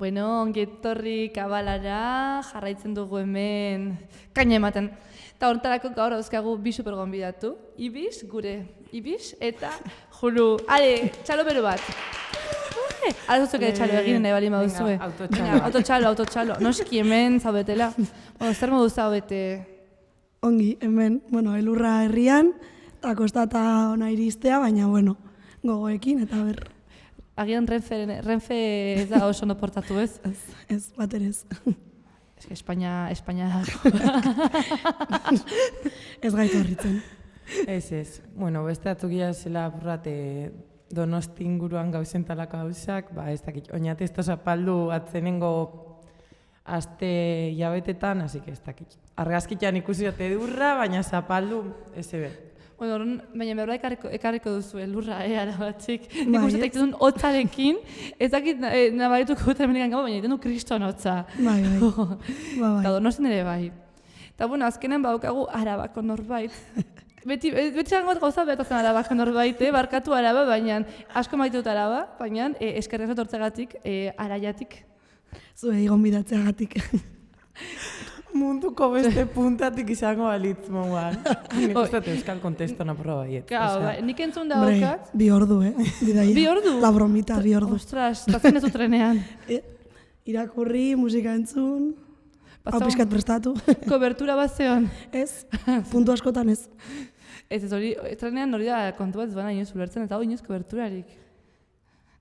Bueno, ongetorri kabalara, jarraitzen dugu hemen kaina ematen. Eta horretarako gaur dauzkagu bi super gonbidatu. Ibis, gure Ibis, eta Julu. Ale, txalo bero bat. Arazotzuk ere txalo egin nahi bali maduzue. Autotxalo. Noski hemen zaudetela. Zer modu zaudete? Ongi, hemen, elurra herrian, eta kostata ona iristea, baina, gogoekin, eta ber. Agian Renfe ez da oso ondo portatu ez? Ez, bat ere ez. Ez que Espainia... Ez gaitu horritzen. Ez. Beste atzukia zela burrate Donosti inguruan gauzentalako gauzak, ez dakit, oinate ez da zapaldu atzenengo aste jabetetan, hasi ez dakit. Argazkitan ikusi dute edurra, baina zapaldu, ez ebe. Baina berra ekarriko duzu elurra, arabatzik. Nik uste egiten duen hotzarekin, ez dakit nabarituko dut hemenekan gau, baina egiten du kriston hotza. Bai. Eta Donostin ere bai. Eta azkenen baukagu Arabako norbait. Beti zangot gauza behatozen Arabako norbait, barkatu Araba, baina asko maite dut Araba, baina eskerrezat hortzegatik, Araiatik. Zue egon bidatzeagatik. Munduko beste puntatik izango balitz moguan. Nik uste euskal kontestona proba baiet. Nik entzun da hokat. Bi ordu, Bidaia. Bi ordu? La bromita, bi ordu. Ostras, tatzen ez trenean. Irakurri, musika entzun, hau pixkat prestatu. Kobertura bat zeon? Ez, puntu askotan ez. Ez hori, trenean hori da kontu bat zbana inoz ulertzen, eta hori inoz koberturarik.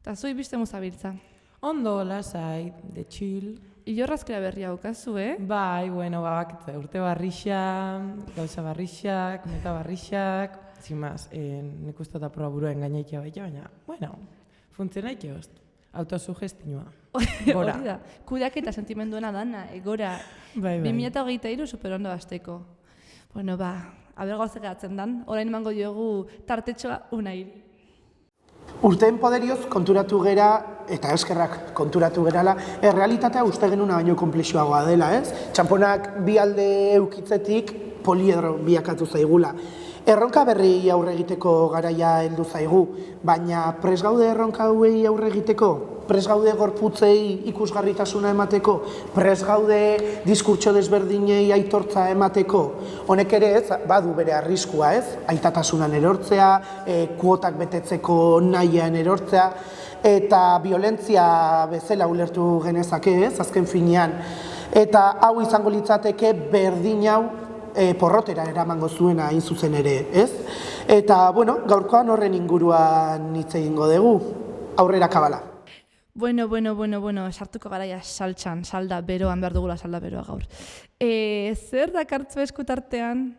Eta zui biste muzabiltza. Ondo, lasai, de chill. Ilorrazkera berria haukazu, Bai, bakitza, urte barrixa, gauza barrixak, meta barrixak, zimaz, nik uste eta proba buruen gainaikia baina, funtzionaik egozt, autosugestinua, gora. Hori da, kudeak eta sentimenduena dana, gora, 2023 super ondo hasteko. Aber gauzak egatzen dan, orain emango diogu tartetxoa Unairi. Urteen poderioz konturatu gera, eta eskerrak konturatu gerala, errealitatea uste genuna baino konplexuagoa dela, ez? Txamponak bi alde eukitzetik poliedro biakatu zaigula. Erronka berri aurre egiteko garaia heldu zaigu, baina prest gaude erronka hauei aurre egiteko? Prest gaude gorputzei ikusgarritasuna emateko? Prest gaude diskurtso desberdinei aitortza emateko? Honek ere ez, badu bere arriskua ez? Aitatasunan erortzea, kuotak betetzeko nahian erortzea, eta violentzia bezala ulertu genezake ez, azken finean. Eta hau izango litzateke berdin hau porrotera eramango zuena hain zuzen ere, ez? Eta, gaurkoan horren inguruan hitz egingo dugu, aurrera kabala. Bueno, sartuko garaia salda beroan behar dugula salda beroa gaur. Zer dakartzu eskutartean?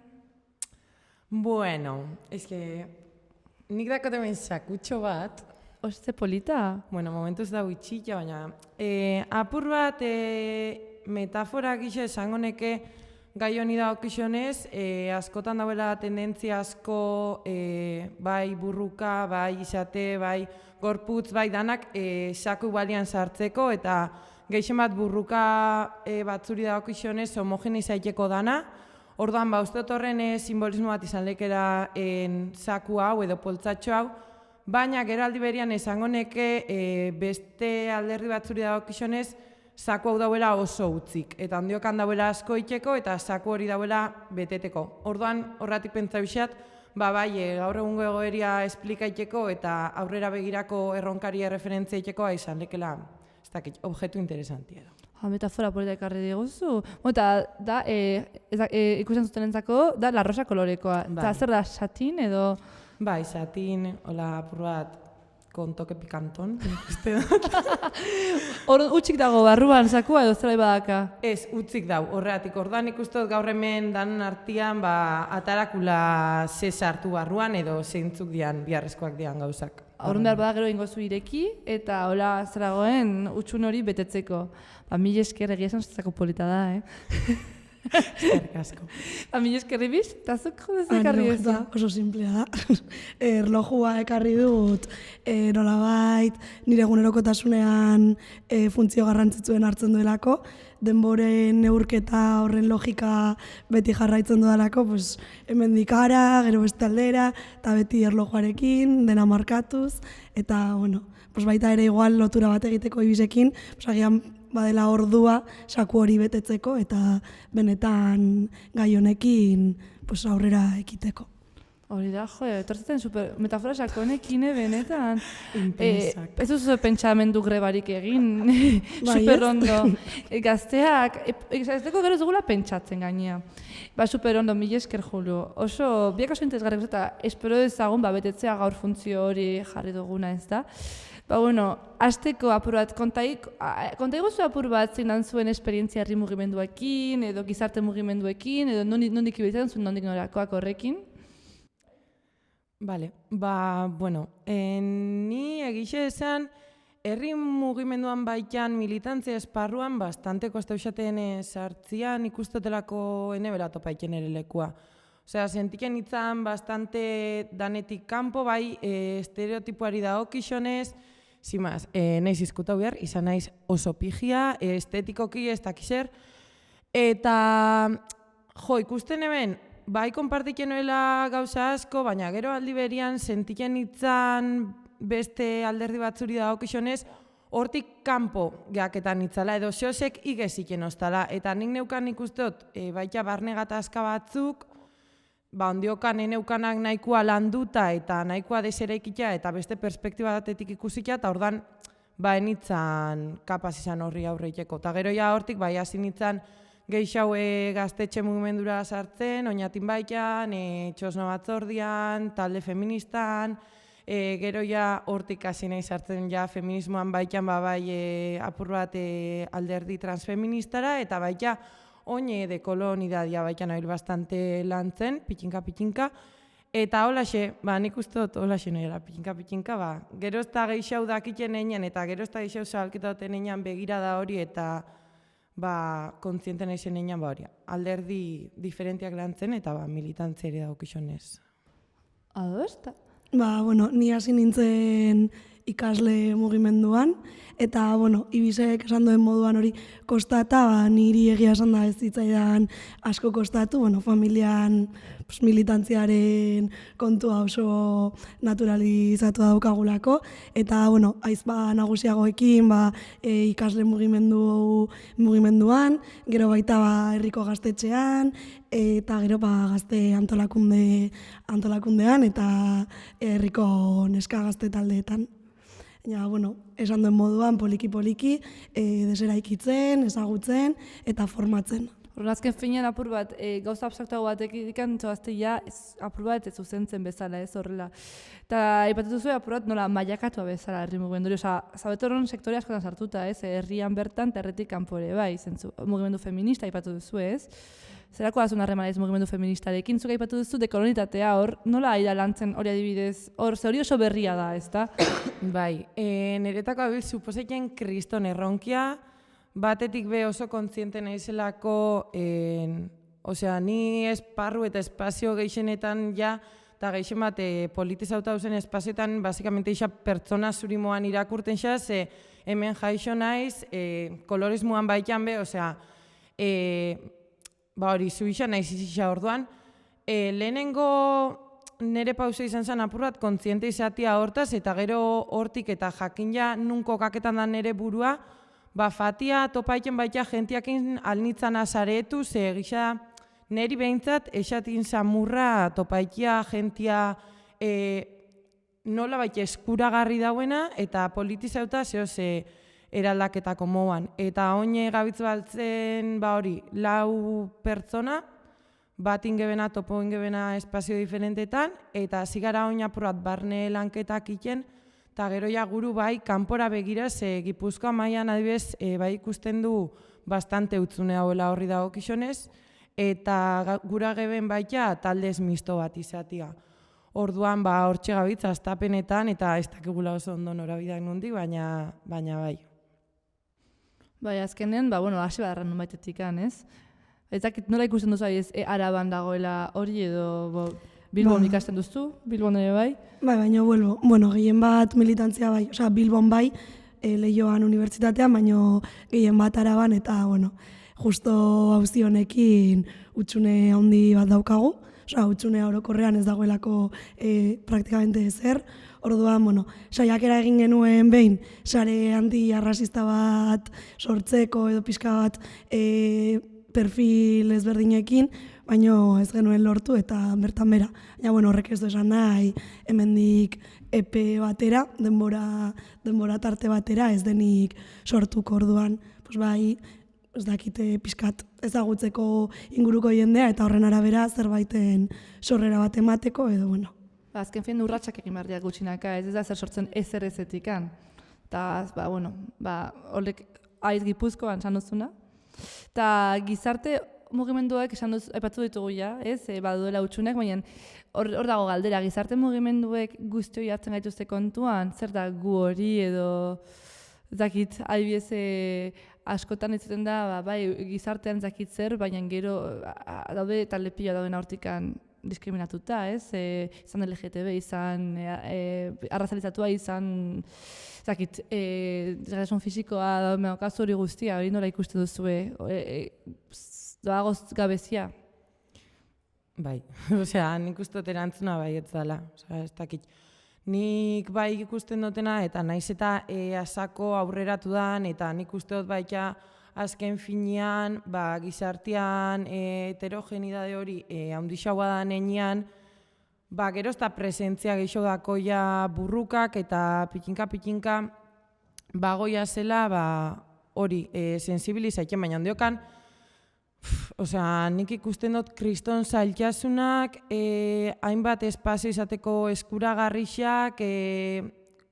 Nik dakote ben sakutxo bat. Oste polita? Momentuz da huitxilla, baina apur bat metafora gisa esango neke gai honi da okizionez, askotan dauela tendentzia asko bai burruka, bai izate, bai gorputz, bai danak saku balian sartzeko eta gehien bat burruka batzuri da okizionez homogenizaiteko dana. Orduan, uste horren simbolismo bat izan lekera saku hau edo poltsatxo hau, baina geraldi berian esango neke beste alderdi batzuri da okizionez saku hau dauela oso utzik, eta handiokan dauela asko itxeko eta saku hori dauela beteteko. Orduan, horratik pentsa bixat, gaur egungo egoeria esplikaiteko eta aurrera begirako erronkaria referentzia itxeko izan lekela, ez dakit, objektu interesantia edo. Metafora polita ekarri diguzu. Da, ikusten zutenentzako, da la rosa kolorekoa. Eta zer da, satin edo? Bai, satin, hola apur bat, kontoke pikanton, ikuste dut. Utzik dago barruan sakua edo zerai badaka? Ez, utzik dago, horreatik. Orduan ikuste dut gaur hemen danen artian atarakula ze sartu barruan edo zeintzuk dian, biharrezkoak dian gauzak. Horren behar bada gero ingozu ireki eta hola zeragoen utxun hori betetzeko. Mil esker egia esan zuzako polita da, Eskerrik asko. Mila eskerri biz, eta zuk jodez ekarri ez. Oso simplea da. Erlojua ekarri dut, nolabait, nire egunerokotasunean funtzio garrantzitsuen hartzen duelako, denboren neurketa horren logika beti jarraitzen dudalako, pues, hemen dikara, gero beste aldera, eta beti erlojuarekin, dena markatuz, eta, bueno, pues baita ere igual lotura bat egiteko ibisekin, pues agian badela ordua saku hori betetzeko eta benetan gai honekin pues aurrera ekiteko. Hori da, etortzen metafora sakonekin benetan. Intensak. Ez duzu pentsamendu grebarik egin, Bai, super ez? ondo. Gazteak, ez deko gero ez dugula pentsatzen gainea. Super ondo, mila esker Julu. Oso, biak oso interesgarrik eta espero ezagun betetzea gaur funtzio hori jarri duguna, ez da? Bueno, hasteko apur bat, konta iguzu apur bat zein zuen esperientzia herri mugimenduekin, edo gizarte mugimenduekin, edo nondik ibiltzen zuen, nondik norakoak horrekin? Bale, bueno, ni egixe esan, herri mugimenduan baitan militantzia esparruan bastante kostauxaten sartzian ikustotelako enebela topaiken ere lekua. Osea, sentiken itzan bastante danetik kanpo, bai, estereotipoari dagokionez, zimaz, naiz izkutau behar, izan naiz oso pigia, estetikoki ez dakizer, eta, ikusten hemen, bai konpartiken nuela gauza asko, baina gero aldi berian sentiken itzan beste alderdi batzuri dagokionez, hortik kanpo geaketan itzala, edo xosek igeziken ostala, eta nik neukan ikusteot, baita barne gatazka batzuk, ondiokan eneukanak nahikoa landuta eta nahikoa desereikitea eta beste perspektiba batetik ikusikia, eta ordan enitzan kapaz izan horri aurreiteko. Eta gero ja hortik hasi nintzen gehiago gaztetxe mugimendura sartzen, oinatin baitan, txosno batzordian, talde feministan, gero ja hortik hasi nahi sartzen ja feminismoan baitan apur bat alderdi transfeministara, eta baita oine de kolonidadia baitan nahi bastante lantzen, pitinka, eta holaxe, nik uste dut holaxe nahi pitinka, gero ez da gehiago dakiten einan, eta gero ez da gehiago zahalketa duten einan begirada hori, eta kontziente nahi zen einan hori. Alderdi diferentiak lantzen, eta militantzia ere daukizionez. Ados, eta? Bueno, ni hasi nintzen ikasle mugimenduan, eta, Ibisek esan duen moduan hori kostata, niri egia esan da ez zitzaidan asko kostatu, familian militantziaren kontua oso naturalizatu daukagulako, eta, aizpa nagusiagoekin ikasle mugimenduan, gero baita herriko gaztetxean, eta gero gazte antolakundean, eta herriko neska gazte taldeetan. Ja, esan duen moduan poliki-poliki deseraikitzen, ezagutzen eta formatzen. Azken finean apur bat, gauza abstraktuago batekin dikan txoazteia apur bat ez zuzentzen bezala, ez horrela. Eta ipatutu zuen apur bat nola mailakatua bezala herri mugimendu. Zabete horren sektore askotan sartuta, ez, herrian bertan eta herretik kanpore, bai, zentzu, mugimendu feminista ipatu duzu, ez? Zerako azun harremana ez mugimendu feministarekin, zuka ipatu duzu dekolonitatea hor, nola aida lantzen hori adibidez, hori oso berria da, ez da? Bai, niretako abil, suposeiken kriston erronkia, batetik be oso kontziente naizelako, osea, ni esparru eta espazio gehienetan ja, eta gehien bat politizauta duzen espazioetan, basikamente isa pertsona zurimoan irakurten xa, ze hemen jaixo naiz, kolorismoan baitan be, osea, hori zuixa naiz izisa orduan, lehenengo nire pausa izan zen apur bat kontziente izatea hortaz, eta gero hortik eta jakin ja nunko kaketan da nire burua, fatia topaiken baita jentiakin alnitzan azaretu, ze gisa niri behintzat esatin samurra topaikia jentia nola baita eskuragarri dauena, eta politizauta ze eraldaketako moan. Eta oine gabitz baltzen hori, 4 pertsona, bat ingebena, topo ingebena espazio diferentetan, eta zigara oina probat barne lanketak iten, eta gero ja guru kanpora begira, ze Gipuzkoa mailan adibidez ikusten du bastante utzune hauela horri dagokionez, eta gura geben baita taldez misto bat izatia. Orduan hortxe gabitz astapenetan, eta ez dakigula oso ondo norabideak nondik, baina bai. Bai, azkenean, hasi badarran nun baitetik, ez? Ez dakit nola ikusten duzu Araban dagoela hori edo Bilbon ikasten duzu, Bilbon ere bai? Bai, baina gehien bat militantzia bai, osea, Bilbon bai, Leioan unibertsitatean, baina gehien bat Araban, eta, justo auzi honekin utxune handi bat daukagu, osea, utxune orokorrean ez dagoelako praktikamente ezer. Orduan, saiakera egin genuen behin, sare anti-arrazista bat sortzeko edo pixka bat perfil ezberdinekin, baina ez genuen lortu eta bertan bera. Baina, horrek ez du esan nahi, hemendik epe batera, denbora tarte batera, ez denik sortuko orduan. Bai, ez dakite pixkat ezagutzeko inguruko jendea eta horren arabera zerbaiten sorrera bat emateko edo, Azken fin urratsak egin behar diak gutxinaka, ez da zer sortzen ezer ezetikan. Eta, horrek aiz Gipuzkoan esan duzuna. Eta gizarte mugimenduak esan duz, aipatu ditugu ja, baduela utxunek, baina hor dago galdera, gizarte mugimenduek guztioi hartzen gaituzte kontuan, zer da gu hori edo, zakit, adibidez askotan izaten da, gizartean zakit zer, baina gero daude talde pila dauden hortikan diskriminatuta, izan LGTB, izan arrazalizatua, izan desgaitasun fisikoa, kasu hori guztia, hori nola ikusten duzue, doagoz gabezia? Bai, nik uste dut erantzuna bai ez dela, ez dakit. Nik bai ikusten dutena eta naiz eta asako aurreratu dan, eta nik uste dut baita azken finean, gizartean heterogenidade hori handixagoa da nenean, gero ez da presentzia gehiago dakoia burrukak eta pitinka bagoia zela hori sensibilizaiken, baina handiokan, nik ikusten dut kriston zailtasunak, hainbat espazio izateko eskuragarrixak,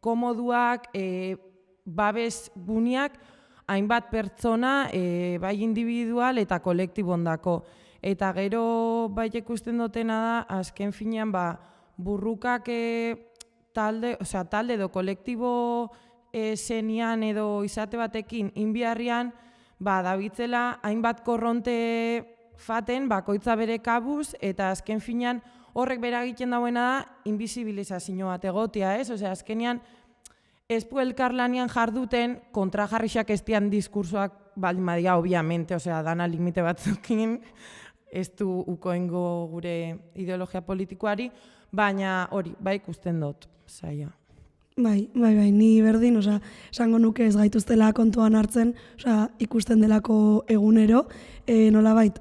komoduak, babes guniak, hainbat pertsona, bai individual eta kolektibondako. Eta gero bai ikusten dutena da, azken finean, burrukak talde edo kolektibo zenian edo izate batekin inbiarrian, dabitzela hainbat korronte faten, bakoitza bere kabuz, eta azken finean horrek bera egiten dauena da, invisibilizazio bat egotea, ez? Azkenean, ez elkarlanean jarduten kontrajarrixak ez dian diskursoak baldin badia, obviamente, dana limite batzukin, ez du ukoengo gure ideologia politikoari, baina hori, ikusten dut, zaila. Bai, ni berdin, esango nuke ez gaituztela kontuan hartzen, ikusten delako egunero, nolabait,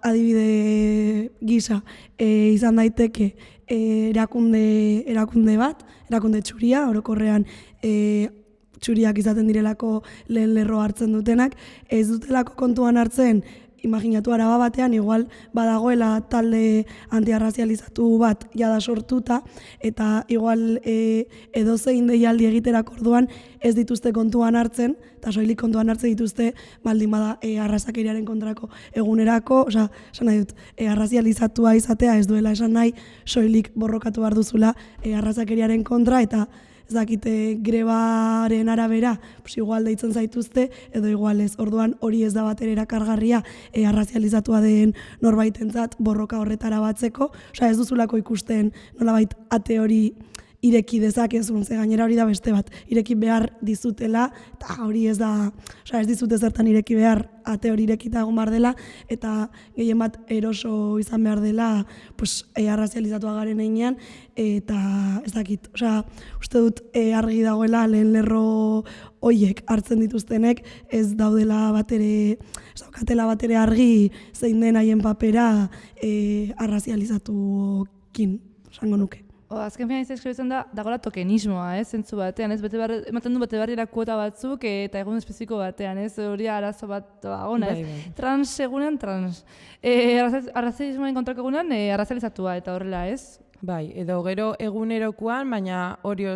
adibide gisa, izan daiteke erakunde bat, erakunde txuria, orokorrean txuriak izaten direlako lehen lerro hartzen dutenak, ez dutelako kontuan hartzen, imaginatu Araba batean, igual badagoela talde antiarrazializatu bat jada sortuta, eta igual edozein deialdi egiterak orduan ez dituzte kontuan hartzen, eta soilik kontuan hartzen dituzte baldin bada arrazakeriaren kontrako egunerako, esan nahi dut, arrazializatua izatea ez duela esan nahi, soilik borrokatu behar duzula arrazakeriaren kontra, eta ez dakite grebaren arabera, igual deitzen zaituzte, edo igual ez. Orduan hori ez da batera erakargarria arrazializatua den norbaitentzat borroka horretara batzeko. Ez duzulako ikusten nolabait ate hori ireki dezakezun, ze gainera hori da beste bat. Ireki behar dizutela, eta hori ez da, ez dizute zertan ireki behar, ate hori irekita egon behar dela, eta gehien bat eroso izan behar dela arrazializatua garen einean, eta ez dakit, uste dut argi dagoela lehen lerro hoiek hartzen dituztenek, ez daudela batere, ez daukatela batere argi zein den haien papera arrazializatuekin, esango nuke. Azken finan izan eskribitzen da, dagoela tokenismoa, zentzu batean, ematen du bete barriera kuota batzuk eta egun espezifiko batean, hori arazo bat agona, trans egunean trans. Arrazialismoen kontrako egunean arrazializatua eta horrela, ez? Bai, edo gero egunerokoan, baina hori,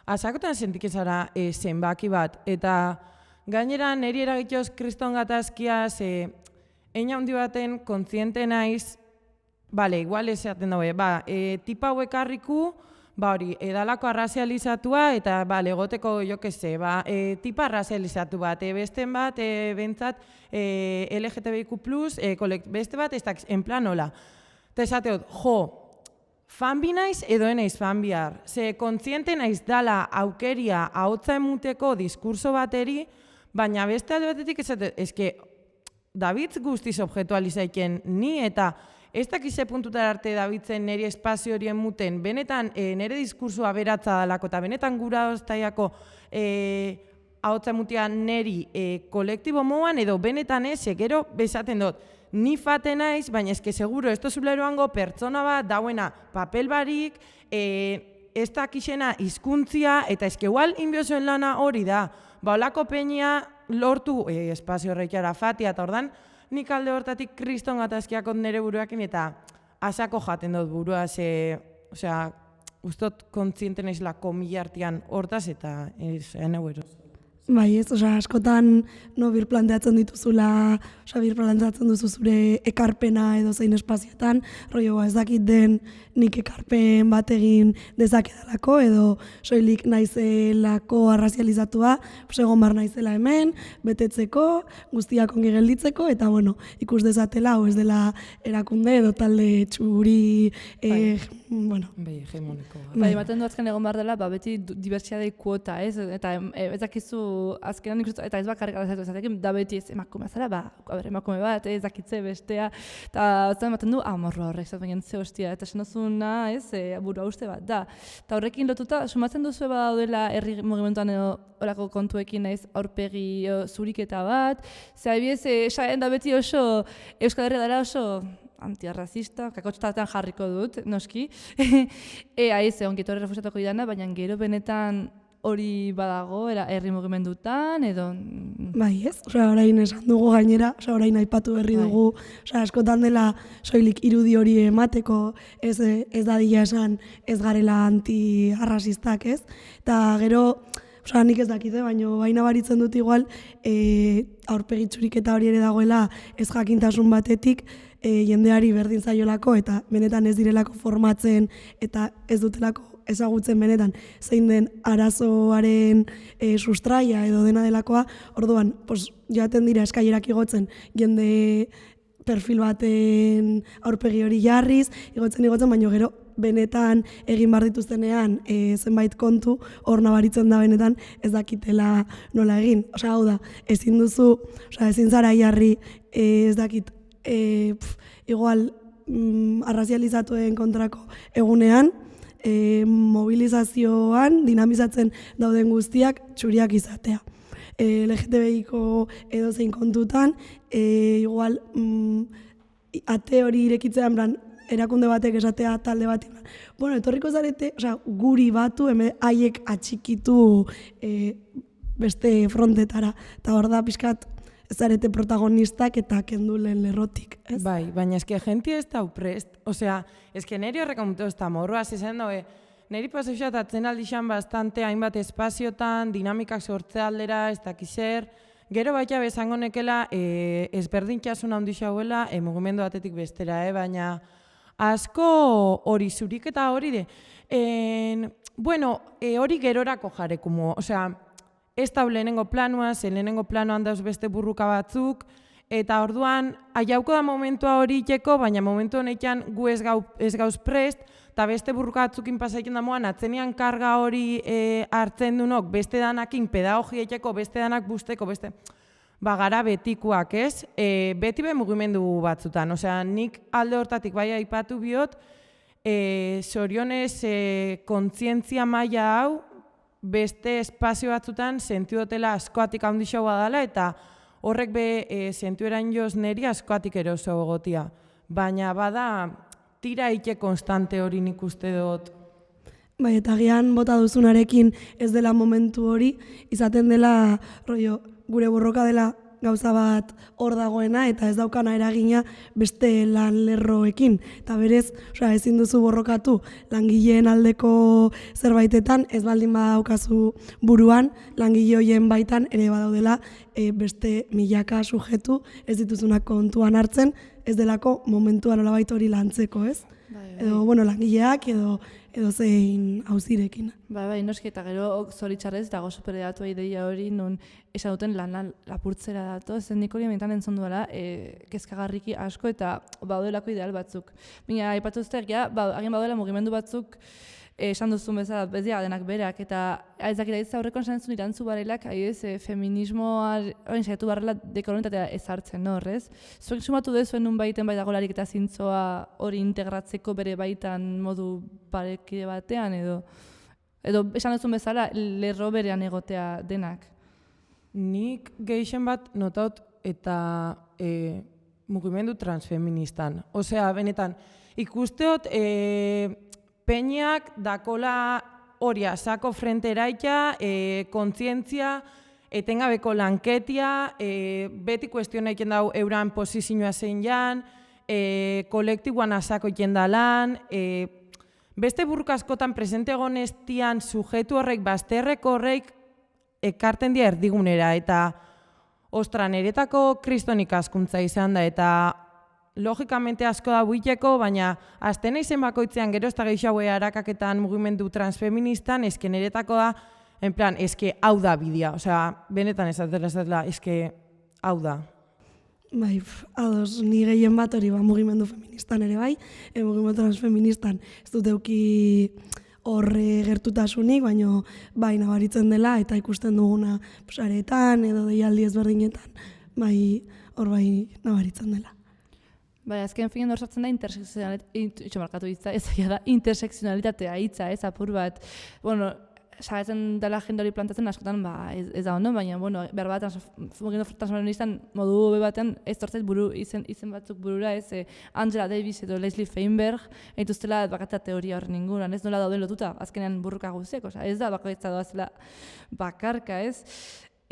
asakotan sentik ezara zenbaki bat, eta gainera niri eragitioz kriston gatazkiaz, eina handi baten kontziente naiz, igual esaten daue, tipa hauek harriku, hori, edalako arrazializatua eta egoteko, tipa arrazializatu bat, besten bat, bentsat, LGTBIQ+, beste bat, ez da, en plan, hola. Eta esateot, fan bi naiz edo enaiz fan bihar. Ze kontziente naiz dala aukeria ahotsa emuteko diskurso bateri, baina beste alde batetik esateot, eske, David guztiz objektualizaiken ni eta ez dakize puntutar arte Davidzen niri espazio horien muten, benetan nire diskursoa beratza dalako eta benetan gura oztaiako ahotsa mutia niri kolektibo moan edo benetan ez, gero bezaten dut, ni fate naiz, baina eske seguro, ez tozuleroango pertsona bat dauena papel barik, ez dakizena hizkuntzia eta eske igual inbiozoen lana hori da, olako peña lortu espazio horrekiara fatia eta ordan, nik alde hortatik kriston gatazkiakot nire buruakin eta asako jaten dut burua, ustot kontziente naizela komilartian hortaz eta eneu eroz. Bai, ez, askotan birplanteatzen dituzula, birplanteatzen duzu zure ekarpena edo zein espazioetan, ez dakit den nik ekarpen bat egin dezakedalako edo soilik naizelako arrazializatua, egon bar naizela hemen, betetzeko, guztiak ongi gelditzeko, eta ikus dezatela, ez dela erakunde edo talde txuri, hegemoniko. Ematen du azken egon behar dela, beti dibertsiade kuota, ez? Eta ez dakizu azkenan ikustu, eta ez bakarrik alazatu ezatekin, da beti ez emakume zara, emakume bat, ez dakitze bestea, eta ez ematen du, morro horrek, zaten ze hostia, eta senozuna, ez, burua uste bat, da. Eta horrekin lotuta, sumatzen duzu daudela herri mugimenduan edo horako kontuekin naiz aurpegi zuriketa bat, adibidez, esaten da beti oso, Euskal Herria dela oso antiarrazista, kakotxetatean jarriko dut, noski, ongitorre refusiatuko idana, baina gero benetan hori badago, herri mugimendutan, edo... Bai, ez? Orain esan dugu gainera, orain aipatu berri dugu, askotan dela soilik irudi hori emateko, ez dadila esan ez garela anti-arrazistak, ez? Eta gero, nik ez dakite, baina baritzen dut igual, aurpegi txuriketa hori ere dagoela ez jakintasun batetik, jendeari berdin zaiolako eta benetan ez direlako formatzen eta ez dutelako ezagutzen benetan zein den arazoaren sustraia edo dena delakoa, orduan, joaten dira eskailerak igotzen jende perfil baten aurpegi hori jarriz, igotzen, baina gero benetan egin behar dituztenean zenbait kontu, hor nabaritzen da benetan ez dakitela nola egin. Hau da, ezin duzu, ezin zara jarri ez dakit, igual arrazializatuen kontrako egunean, mobilizazioan dinamizatzen dauden guztiak txuriak izatea. LGTBIko edozein kontutan, igual ate hori irekitzean erakunde batek esatea talde bat. Etorriko zarete, guri batu, haiek atxikitu beste frontetara. Eta hor da, pixkat, ez zarete protagonistak eta kendulen lerrotik. Bai, baina eske jentia ez da uprest. Eske neri horrekamutu ez da morroa, zezen daue, neri pasauxat atzen aldixan bastante hainbat espaziotan, dinamikak sortze aldera, ez dakizer, gero baita bezango nekela ezberdintxasun handixo hauela mugimendu batetik bestera, baina asko hori zurik eta hori de. Hori gerorako jarekumo, ez da lehenengo planua, lehenengo planoan dauz beste burruka batzuk, eta orduan, aiauko da momentua hori iteko, baina momentu honetan gu ez gauz prest, eta beste burruka batzukin pasaiken damoan, atzenian karga hori hartzen dunok, beste danakin pedagogia iteko, beste danak busteko, beste... gara betikuak, ez? Beti be mugimendu batzutan, nik alde hortatik bai aipatu biot, zorionez kontzientzia maila hau, beste espazio batzutan sentiotela askoatik handixo badala eta horrek be sentueran joz neri askoatik eroso egotia. Baina bada tira ike konstante hori nik uste dut. Bai, eta gian bota duzunarekin ez dela momentu hori, izaten dela gure borroka dela gauza bat hor dagoena eta ez daukana eragina beste lan lerroekin. Eta berez, ezin duzu borrokatu langileen aldeko zerbaitetan, ez baldin badaukazu buruan, langile horien baitan ere badaudela beste milaka sujetu ez dituzunak kontuan hartzen, ez delako momentuan olabait hori lantzeko, ez? Edo, langileak edo edozein auzirekin. Bai, noski eta gero zoritxarrez dago superedatua ideia hori nun esan duten lan lapurtzera dato, zen nik hori amentan entzun duela kezkagarriki asko eta baudelako ideal batzuk. Baina, aipatu uzteak, agian baudela mugimendu batzuk esan duzun bezala bezia denak berak, eta ez dakit aiz aurreko esan zuen irantzu barelak, feminismoa orain saiatu barrela dekolonitatea ezartzen, no, horrez? Zuek sumatu dezuen nun baiten bai dagolarik eta zintzoa hori integratzeko bere baitan modu parekide batean, edo esan duzun bezala lerro berean egotea denak. Nik gehixen bat notaut eta mugimendu transfeministan. Osea, benetan, ikusteot peñak dakola hori sako frente eraita, kontzientzia, etengabeko lanketia, beti kuestiona iken dau euran posizioa zein jan, kolektiboan asako iken da lan, beste burruka askotan presente gonestian sujetu horrek, bazterrek horrek, ekarten dia erdigunera, eta ostra, niretako kristonik askuntza izan da, eta logikamente asko da buiteko, baina azten izen bakoitzean gero ez da gehiago harakaketan mugimendu transfeministan, eske niretako da, en plan, eske hau da bidea, osea, benetan ezatela, eske hau da. Bai, ados, ni gehien bat hori mugimendu feministan ere bai, mugimendu transfeministan ez dut euki horre gertutasunik, baina bai nabaritzen dela eta ikusten duguna aretan edo deialdi ezberdinetan, bai hor bai nabaritzen dela. Bai, azken fin hor sartzen da intersekzionalitatea hitza, ez apur bat. Bueno, sagatzen dela jende hori plantatzen askotan ez da ondo, baina behar bat mugimendu transfeministan modu batean ez tortzait izen batzuk burura, ez Angela Davis edo Leslie Feinberg eituztela bakatza teoria horren inguruan, ez nola dauden lotuta azkenean burruka guziek, ez da bakoitza doazela bakarka, ez?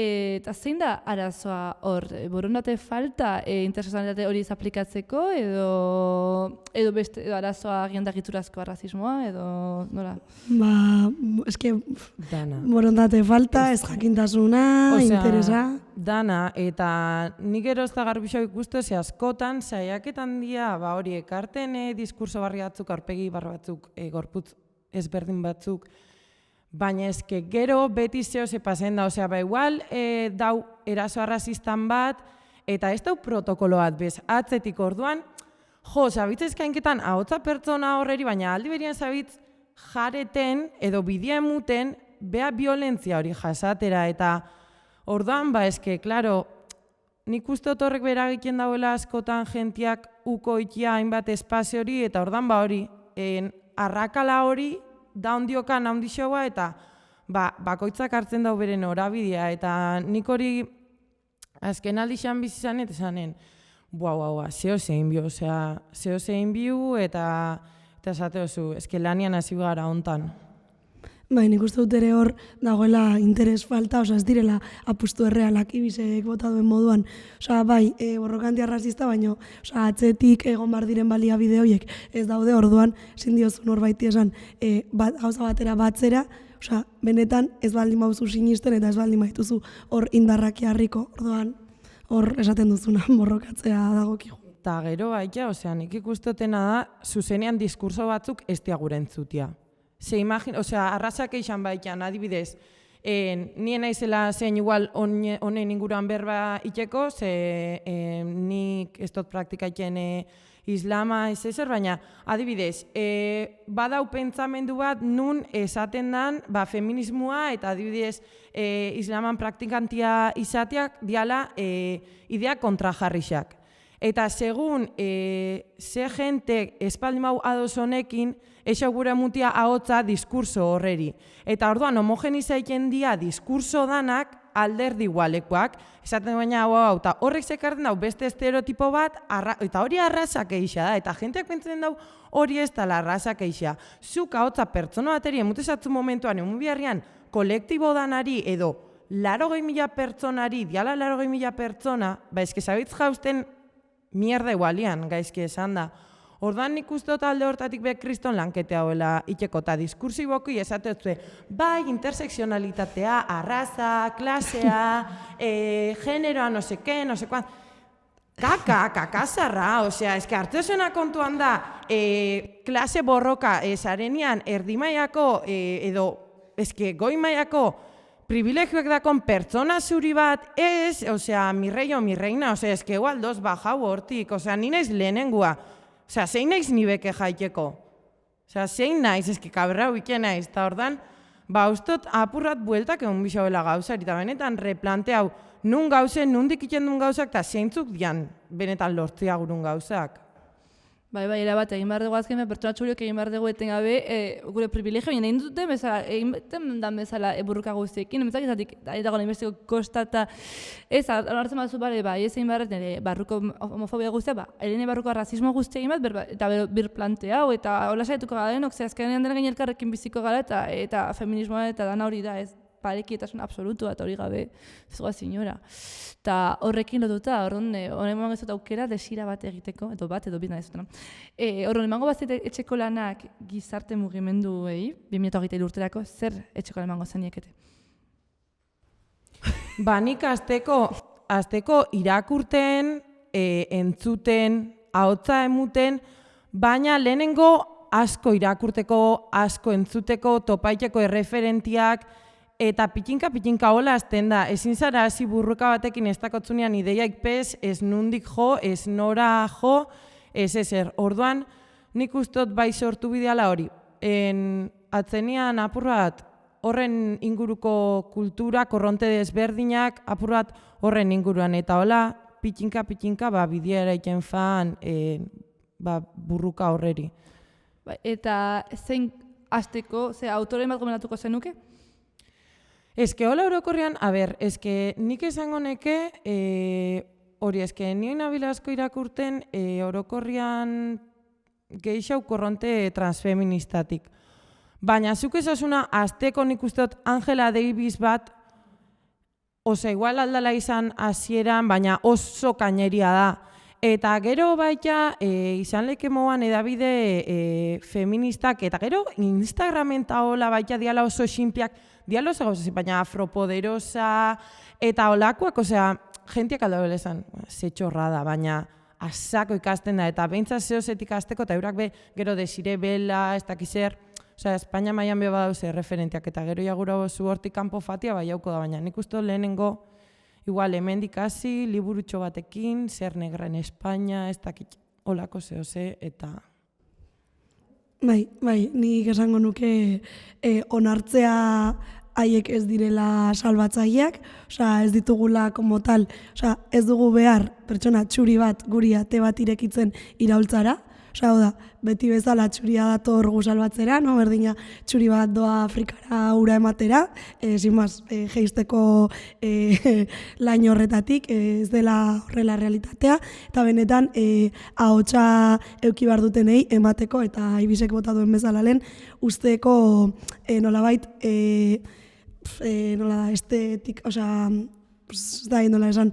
Eta zein da arazoa hor? Borondate falta intersekzionalitate hori aplikatzeko edo beste arazoa agian da egiturazko arrazismoa edo nola? Eske Dana. borondate falta, ez jakintasuna, interesa. Dana, eta nik gero ez da garbixo ikustu ze askotan, saiaketan dia, hori ekarten diskurso barri batzuk, aurpegi barri batzuk, gorputz ezberdin batzuk, baina eske gero beti zeo ze pasen da, osea, igual dau eraso arrazistan bat, eta ez dau protokolo bat bez, atzetik orduan, zabitz eskainketan ahotza pertsona horreri, baina aldi berien zabitz jareten edo bidea emuten, bea violentzia hori jasatera, eta orduan, eske, klaro, nik uste horrek bera egiten dauela askotan jentiak uko ikia hainbat espazio hori, eta orduan hori, arrakala hori, da ondiokan handixoa eta bakoitzak hartzen dau beren norabidea, eta nik hori azken aldixan bizizan eta esanen, zeo zein biu, osea, zeo zein biu eta esate oso, eske lanian hasi gara hontan. Bai, nik uste dut ere hor dagoela interes falta, ez direla apustu errealak ibisek bota duen moduan. Bai, borrokanti arrazista, baina atzetik egon bar diren baliabide horiek ez daude orduan, ezin diozun horbaiti esan gauza batera batzera, benetan ez baldin bauzu sinisten eta ez baldin baituzu hor indarraki harriko, orduan hor esaten duzuna borrokatzea dagokigu. Eta gero baita, nik ikustotena da, zuzenean diskurso batzuk ez diagure entzutia. Arrazak eixan baitan, adibidez, nien naizela zein igual honen inguruan berba iteko, nik ez dut praktikatzen islama ez ezer, baina adibidez, badau pentsamendu bat nun esaten dan feminismoa eta adibidez islaman praktikantia izateak diala idea kontrajarrixak. Eta segun ze jente espaldin bau ados honekin, eixo gure mutia ahotza diskurso horreri. Eta orduan homogeniza iken dia diskurso danak alderdi igualekoak, esaten baina eta horrek zekarten dau beste estereotipo bat, eta hori arrazak eixa da, eta jenteak pentsen dau hori ez dala arrazak eixa. Zuk ahotza pertsona bateri, emutezatzu momentuan, emun biharrian, kolektibo danari edo 80.000 pertsonari, diala 80.000 pertsona, eske zabitz jausten mierda igualian, gaizki esan da. Orduan nik uste dut alde hortatik behar kriston lankete hauela iteko, eta diskursiboki esatetzue, intersekzionalitatea, arraza, klasea, generoa, no seke, no sekuan. Kakazarra, eske hartzezuena kontuan da, klase borroka zarenean erdi mailako edo eske goi mailako privilegioak dakon pertsona zuri bat ez, osea, mi rei o mi reina, osea, eske igual dos bajau hortik, osea, ni naiz lehenengua, osea, zein naiz ni beke jaiteko, osea, zein naiz, eske kabrau ike naiz, eta ordan, ustot apurrat bueltak egun bisauela gauzari, eta benetan replanteau, nun gauzen, nundik iten duen gauzak, eta zeintzuk dian benetan lortzea gurun gauzak. Bai, erabat, egin behar dugu azken, pertsona txuriok egin behar dugu etengabe, gure privilegio, egin duten bezala, egin dan bezala burruka guztiekin, emetzak izatik, eta gona inbestiko kostata, ez, hartzen batzu bare, ez egin behar, nire barruko homofobia guztia, erene barruko rasismo guztia egin bat, eta bir plantea, eta hola saietuko gara denok, ze azkenean dena gain elkarrekin biziko gara, eta feminismoa eta dana hori da, ez, parekietasun absolutu eta hori gabe zua zinora. Eta horrekin lotuta, horren emango ez dut aukera desira bat egiteko, edo bina ez dut. Horren emango bat etxeko lanak gizarte mugimenduei, 2008 urterako, zer etxeko emango zeniekete? Nik azteko irakurten, entzuten, ahotsa emuten, baina lehenengo asko irakurteko, asko entzuteko, topaiteko erreferentiak, eta pitinka hola azten da, ezin zara hasi burruka batekin ez dakotzunean ideiaik pez, ez nundik jo, ez nora jo, ez ezer. Orduan, nik ustot bai sortu bideala hori. Atzenian apur bat horren inguruko kultura, korronte desberdinak, apur bat horren inguruan. Eta hola, pitinka, bidea eraiten fan burruka horreri. Eta zein azteko, autoren bat gomendatuko zenuke? Eske hola orokorrean, nik esango neke, hori nioen nabila asko irakurten, orokorrean geixau korronte transfeministatik. Baina zuk esasuna, azteko nik usteot Angela Davis bat, igual aldala izan hasieran, baina oso kaineria da. Eta gero baita izan leke moan edabide feministak, eta gero Instagramen eta hola baita diala oso xinpiak, diala oso gauzaz, baina afropoderosa, eta holakoak, jentiak alda belezan, ze txorrada, baina asako ikasten da, eta behintzat zehozetik azteko, eta eurak gero desire bela, ez dakizer, Espainia maian beba dauze referentiak, eta gero jagura zu hortik kanpo fatia bai jauko da, baina nik uste lehenengo, igual, hemendik hasi, liburutxo batekin, zer negra en Espainia, ez dakit olako zehose, eta... Bai, nik esango nuke onartzea haiek ez direla salbatzaileak, ez ditugula como tal, ez dugu behar pertsona txuri bat guri ate bat irekitzen iraultzara, da, beti bezala txuria dator gu salbatzera, berdina txuri bat doa Afrikara ura ematera, jeisteko lain horretatik, ez dela horrela realitatea, eta benetan ahotsa euki behar dutenei emateko, eta ibisek bota duen bezala lehen, usteko nolabait, estetik, ez da nola esan,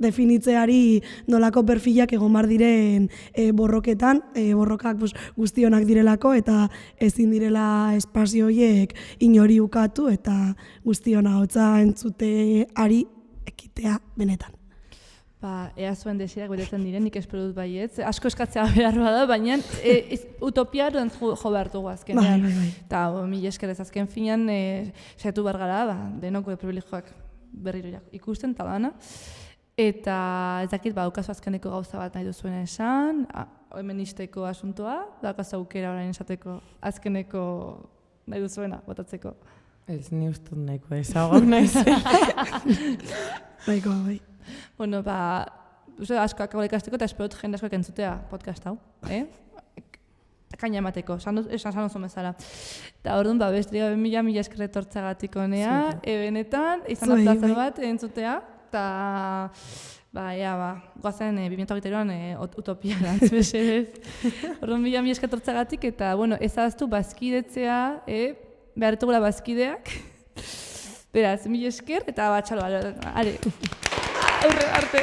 definitzeari nolako perfilak egon bar diren borroketan, borrokak guztionak direlako eta ezin direla espazio horiek inori ukatu eta guztiona hotza entzuteari ekitea benetan. Ea zuen desirak betetzen diren, nik espero dut baietz. Asko eskatzea behar bada, baina utopia duen jo behar dugu azkenean. Bai. Eta mila eskerrez azken finean, saiatu behar gara, denok privilegioak berriro ikusten eta dana. Eta ez dakit, daukazu azkeneko gauza bat nahi duzuen esan, hemen izteko asuntoa, daukazu aukera orain esateko azkeneko nahi duzuena, botatzeko. Ez ni ustut nahikoa ezagok nahi zen. Nahikoa, bai. Bueno, asko akabala ikasteko eta esperot jende askoak entzutea podcast hau, Kaina emateko, esan oso bezala. Eta orduan, bestria mila eskerret hortzagatik honea, benetan, izan da plazer bat entzutea, eta goazen 2008an utopia dantz mesedez. Orduan, mila eskerret hortzagatik, eta, ezaztu bazkidetzea, beharretugula bazkideak. Beraz, mila esker, eta batxalo, are. Aurre, arte.